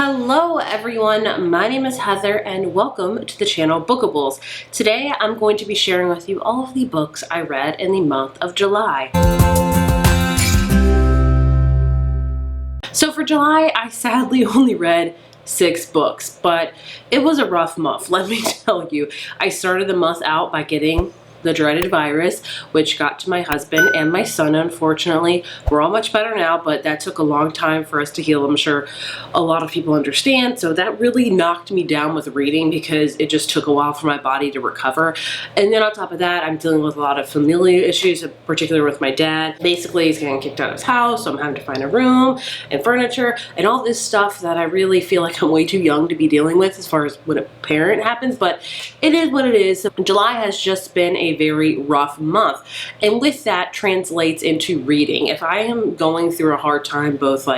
Hello everyone, my name is Heather and welcome to the channel Bookables. Today I'm going to be sharing with you all of the books I read in the month of July. So for July, I sadly only read 6 books, but it was a rough month, let me tell you. I started the month out by getting the dreaded virus, which got to my husband and my son, unfortunately. We're all much better now, but that took a long time for us to heal. I'm sure a lot of people understand. So that really knocked me down with reading because it just took a while for my body to recover. And then on top of that, I'm dealing with a lot of familial issues, particularly with my dad. Basically, he's getting kicked out of his house, so I'm having to find a room and furniture and all this stuff that I really feel like I'm way too young to be dealing with as far as when a parent happens, but it is what it is. July has just been a very rough month, and with that translates into reading. If I am going through a hard time, both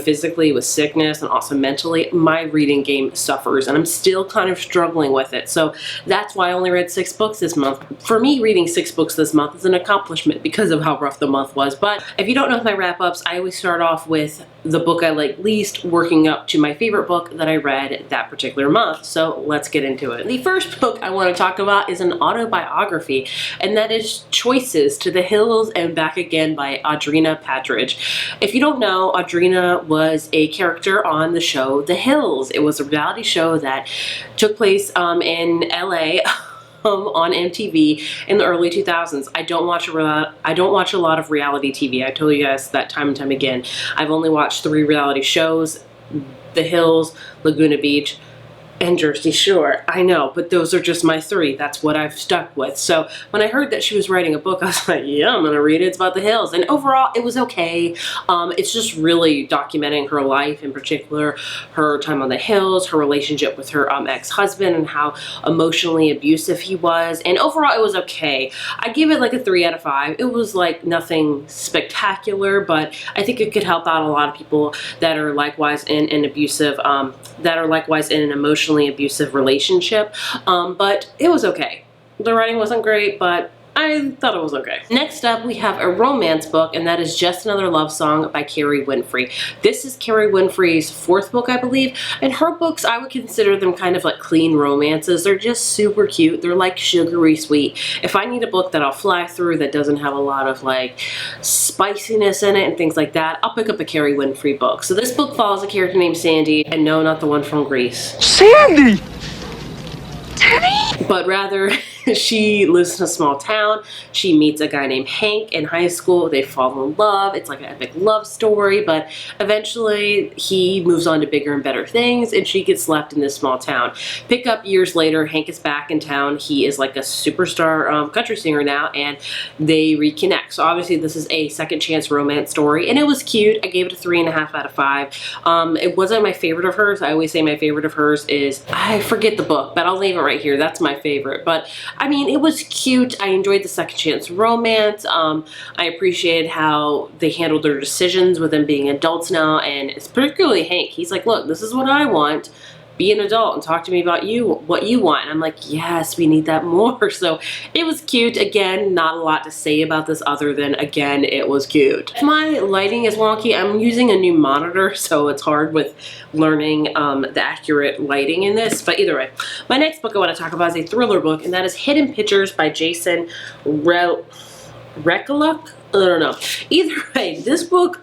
physically with sickness and also mentally, my reading game suffers, and I'm still kind of struggling with it. So that's why I only read 6 books this month. For me, reading 6 books this month is an accomplishment because of how rough the month was. But if you don't know my wrap-ups, I always start off with the book I like least, working up to my favorite book that I read that particular month. So let's get into it. The first book I want to talk about is an autobiography, and that is Choices: To the Hills and Back Again by Audrina Patridge. If you don't know, Audrina was a character on the show The Hills. It was a reality show that took place in LA on MTV in the early 2000s. I don't watch a lot of reality TV. I told you guys that time and time again. I've only watched 3 reality shows: The Hills, Laguna Beach, and Jersey Shore. I know, but those are just my 3. That's what I've stuck with. So when I heard that she was writing a book, I was like, yeah, I'm gonna read it. It's about the hills. And overall, it was okay. It's just really documenting her life, in particular, her time on the hills, her relationship with her ex-husband, and how emotionally abusive he was. And overall, it was okay. I give it like a 3 out of 5. It was like nothing spectacular, but I think it could help out a lot of people that are likewise in an abusive, emotionally abusive relationship, but it was okay. The writing wasn't great, but I thought it was okay. Next up, we have a romance book, and that is Just Another Love Song by Carrie Winfrey. This is Carrie Winfrey's 4th book, I believe, and her books, I would consider them kind of like clean romances. They're just super cute. They're like sugary sweet. If I need a book that I'll fly through that doesn't have a lot of like spiciness in it and things like that, I'll pick up a Carrie Winfrey book. So this book follows a character named Sandy, and no, not the one from Grease. Sandy! But rather, she lives in a small town. She meets a guy named Hank in high school. They fall in love. It's like an epic love story, but eventually he moves on to bigger and better things, and she gets left in this small town. Pick up years later, Hank is back in town. He is like a superstar country singer now, and they reconnect. So obviously this is a second chance romance story, and it was cute. I gave it a 3.5 out of 5. It wasn't my favorite of hers. I always say my favorite of hers is, I forget the book, but I'll leave it right here. That's my favorite. But I mean, it was cute. I enjoyed the second chance romance. I appreciated how they handled their decisions with them being adults now, and it's particularly Hank. He's like, look, this is what I want. Be an adult and talk to me about what you want. And I'm like, yes, we need that more. So it was cute. Again, not a lot to say about this other than, again, it was cute. If my lighting is wonky, I'm using a new monitor, so it's hard with learning the accurate lighting in this. But either way, my next book I want to talk about is a thriller book, and that is Hidden Pictures by Jason Rekuluk. I don't know. Either way, this book,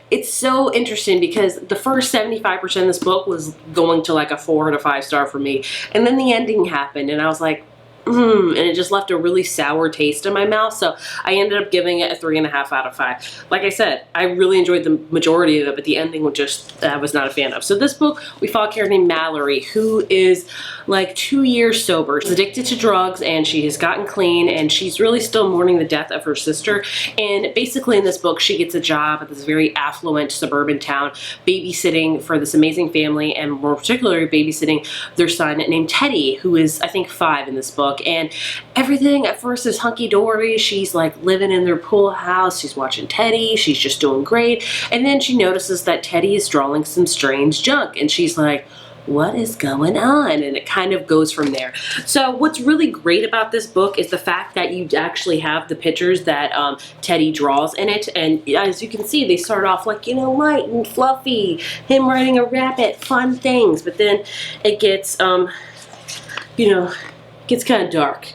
it's so interesting because the first 75% of this book was going to like a 4 to 5 star for me. And then the ending happened and I was like, and it just left a really sour taste in my mouth. So I ended up giving it a 3.5 out of 5. Like I said, I really enjoyed the majority of it, but the ending I was not a fan of. So this book, we follow a character named Mallory, who is like 2 years sober. She's addicted to drugs and she has gotten clean, and she's really still mourning the death of her sister. And basically in this book, she gets a job at this very affluent suburban town, babysitting for this amazing family, and more particularly babysitting their son named Teddy, who is, I think, 5 in this book. And everything at first is hunky-dory. She's like living in their pool house. She's watching Teddy. She's just doing great. And then she notices that Teddy is drawing some strange junk. And she's like, what is going on? And it kind of goes from there. So what's really great about this book is the fact that you actually have the pictures that Teddy draws in it. And as you can see, they start off like, you know, light and fluffy, him riding a rabbit, fun things. But then it gets, you know, gets kind of dark.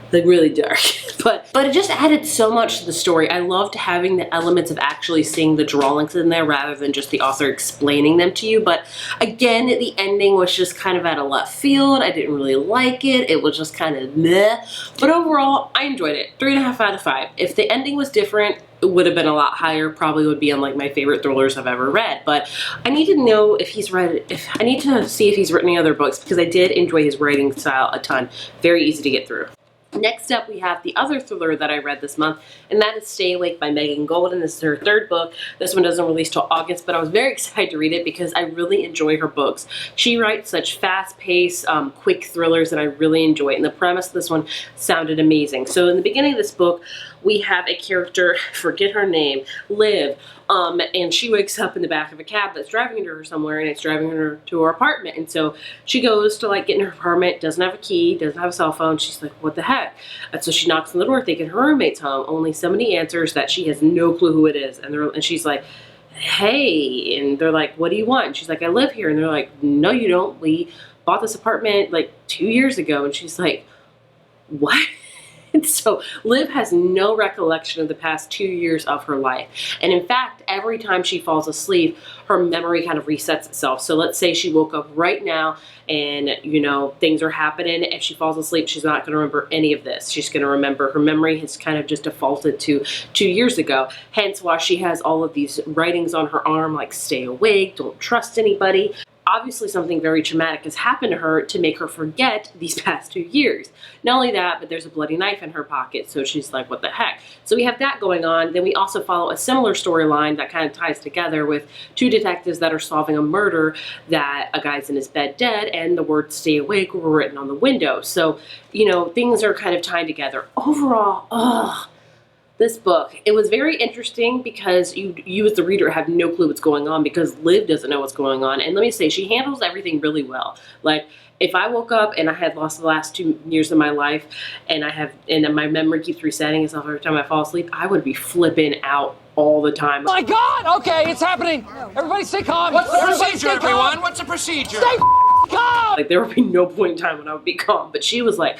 Like really dark, but it just added so much to the story. I loved having the elements of actually seeing the drawings in there rather than just the author explaining them to you. But again, the ending was just kind of out of left field. I didn't really like it. It was just kind of meh. But overall, I enjoyed it. 3.5 out of 5. If the ending was different, it would have been a lot higher. Probably would be on like my favorite thrillers I've ever read. But I need to know if he's read, I need to see if he's written any other books, because I did enjoy his writing style a ton. Very easy to get through. Next up, we have the other thriller that I read this month, and that is Stay Awake by Megan Golden. This is her 3rd book. This one doesn't release till August, but I was very excited to read it because I really enjoy her books. She writes such fast-paced, quick thrillers that I really enjoy it, and the premise of this one sounded amazing. So in the beginning of this book, we have a character, forget her name, Liv, and she wakes up in the back of a cab that's driving her somewhere, and it's driving her to her apartment. And so she goes to like get in her apartment, doesn't have a key, doesn't have a cell phone. She's like, what the heck? And so she knocks on the door thinking her roommate's home, only somebody answers that she has no clue who it is. And she's like, hey, and they're like, what do you want? And she's like, I live here. And they're like, no, you don't. We bought this apartment like 2 years ago. And she's like, what? So Liv has no recollection of the past 2 years of her life. And in fact, every time she falls asleep, her memory kind of resets itself. So let's say she woke up right now and, you know, things are happening. If she falls asleep, she's not going to remember any of this. She's going to remember, her memory has kind of just defaulted to 2 years ago. Hence why she has all of these writings on her arm like stay awake, don't trust anybody. Obviously something very traumatic has happened to her to make her forget these past 2 years. Not only that, but there's a bloody knife in her pocket, so she's like, what the heck? So we have that going on. Then we also follow a similar storyline that kind of ties together with 2 detectives that are solving a murder that a guy's in his bed dead, and the words stay awake were written on the window. So, you know, things are kind of tied together. Overall, this book, it was very interesting because you as the reader have no clue what's going on because Liv doesn't know what's going on. And let me say, she handles everything really well. Like, if I woke up and I had lost the last 2 years of my life and my memory keeps resetting itself every time I fall asleep, I would be flipping out all the time. My God! Okay, it's happening. Everybody stay calm. What's the procedure, everyone? What's the procedure? Stay calm! Like, there would be no point in time when I would be calm. But she was like,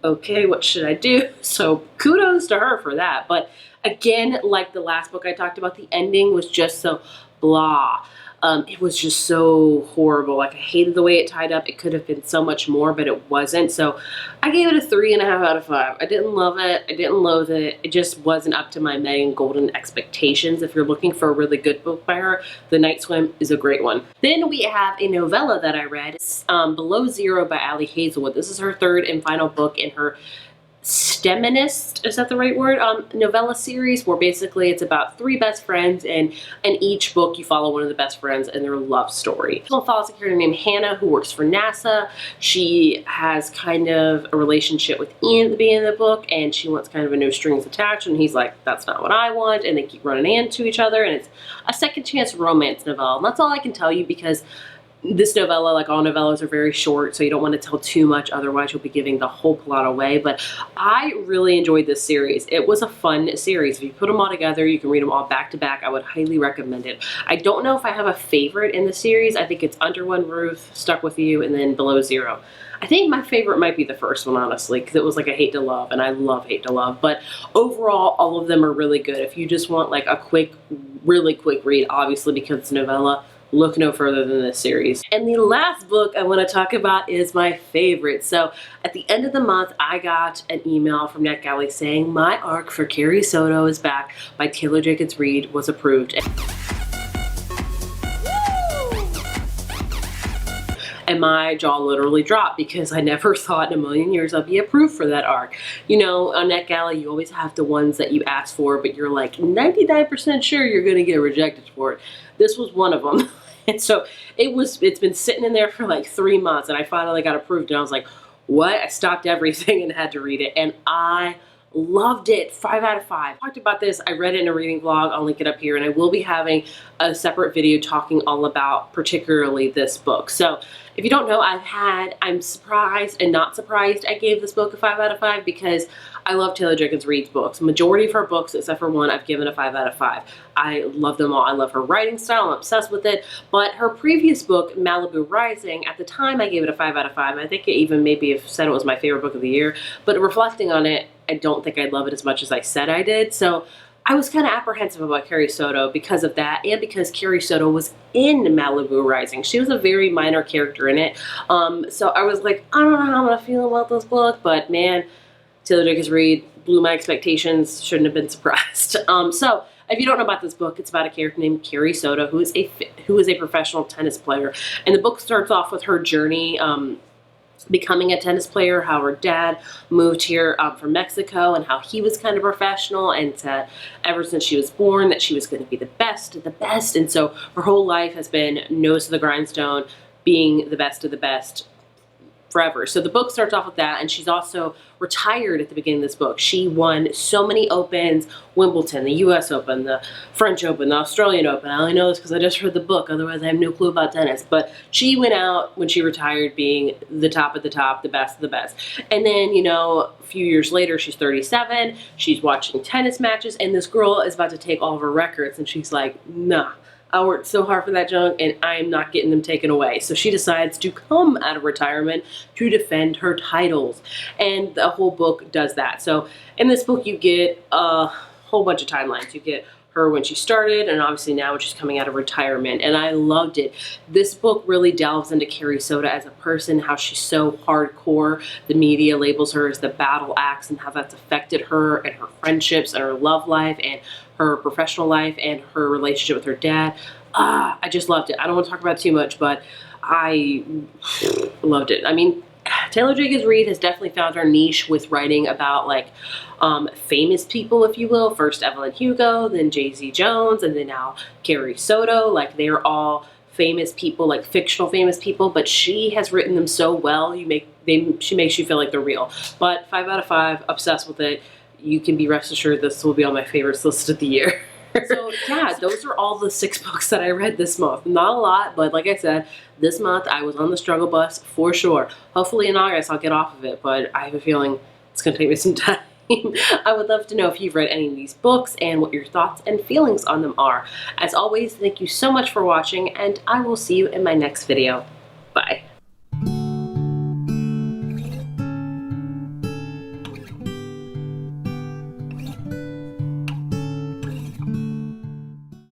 okay, what should I do? So kudos to her for that. But again, like the last book I talked about, the ending was just so blah. It was just so horrible. Like, I hated the way it tied up. It could have been so much more, but it wasn't. So I gave it a 3.5 out of 5. I didn't love it. I didn't loathe it. It just wasn't up to my Megan Golden expectations. If you're looking for a really good book by her, The Night Swim is a great one. Then we have a novella that I read. It's Below Zero by Ali Hazelwood. This is her 3rd and final book in her STEMinist, is that the right word, novella series, where basically it's about 3 best friends, and in each book you follow one of the best friends and their love story. We'll follow a character named Hannah who works for NASA. She has kind of a relationship with Ian at the beginning of the book, and she wants kind of a no strings attached, and he's like, that's not what I want, and they keep running into each other, and it's a second chance romance novella. And that's all I can tell you because this novella, like all novellas, are very short, so you don't want to tell too much, otherwise you'll be giving the whole plot away. But I really enjoyed this series. It was a fun series. If you put them all together, you can read them all back to back. I would highly recommend it. I don't know if I have a favorite in the series. I think it's Under One Roof, Stuck With You, and then Below Zero. I think my favorite might be the first one, honestly, because it was like a hate to love, and I love hate to love. But overall, all of them are really good. If you just want like a quick, really quick read, obviously because it's a novella, look no further than this series. And the last book I want to talk about is my favorite. So at the end of the month, I got an email from NetGalley saying my arc for Carrie Soto is back by Taylor Jenkins Reid was approved. And my jaw literally dropped because I never thought in a million years I'd be approved for that arc. You know, on NetGalley, you always have the ones that you ask for, but you're like 99% sure you're gonna get rejected for it. This was one of them. And so it's been sitting in there for like 3 months, and I finally got approved, and I was like, what? I stopped everything and had to read it, and I Loved it. 5 out of 5. Talked about this. I read it in a reading vlog. I'll link it up here, and I will be having a separate video talking all about particularly this book. So if you don't know, I'm surprised and not surprised I gave this book a 5 out of 5 because I love Taylor Jenkins Reid's books. Majority of her books, except for one, I've given a 5 out of 5. I love them all. I love her writing style. I'm obsessed with it. But her previous book, Malibu Rising, at the time I gave it a 5 out of 5. I think it even maybe have said it was my favorite book of the year. But reflecting on it, I don't think I'd love it as much as I said I did. So I was kind of apprehensive about Carrie Soto because of that, and because Carrie Soto was in Malibu Rising. She was a very minor character in it. So I was like, I don't know how I'm gonna feel about this book, but man, Taylor Jenkins Reid blew my expectations. Shouldn't have been surprised. So if you don't know about this book, it's about a character named Carrie Soto, who is a professional tennis player, and the book starts off with her journey becoming a tennis player, how her dad moved here from Mexico, and how he was kind of professional, and ever since she was born that she was going to be the best of the best. And so her whole life has been nose to the grindstone, being the best of the best forever. So the book starts off with that, and she's also retired at the beginning of this book. She won so many opens: Wimbledon, the US Open, the French Open, the Australian Open. I only know this because I just read the book, otherwise I have no clue about tennis. But she went out when she retired being the top of the top, the best of the best. And then, you know, a few years later, she's 37, she's watching tennis matches, and this girl is about to take all of her records, and she's like, nah, I worked so hard for that junk, and I'm not getting them taken away. So she decides to come out of retirement to defend her titles. And the whole book does that. So in this book, you get a whole bunch of timelines. You get her when she started, and obviously now when she's coming out of retirement. And I loved it. This book really delves into Carrie Soto as a person, how she's so hardcore. The media labels her as the battle axe, and how that's affected her and her friendships and her love life and her professional life and her relationship with her dad. I just loved it. I don't want to talk about it too much, but I loved it. I mean, Taylor Jenkins Reid has definitely found her niche with writing about like famous people, if you will. First Evelyn Hugo, then Jay-Z Jones, and then now Carrie Soto. Like, they're all famous people, like fictional famous people, but she has written them so well. She makes you feel like they're real. But 5 out of 5, obsessed with it. You can be rest assured this will be on my favorites list of the year. So yeah, those are all the 6 books that I read this month. Not a lot, but like I said, this month I was on the struggle bus for sure. Hopefully in August I'll get off of it, but I have a feeling it's going to take me some time. I would love to know if you've read any of these books and what your thoughts and feelings on them are. As always, thank you so much for watching, and I will see you in my next video.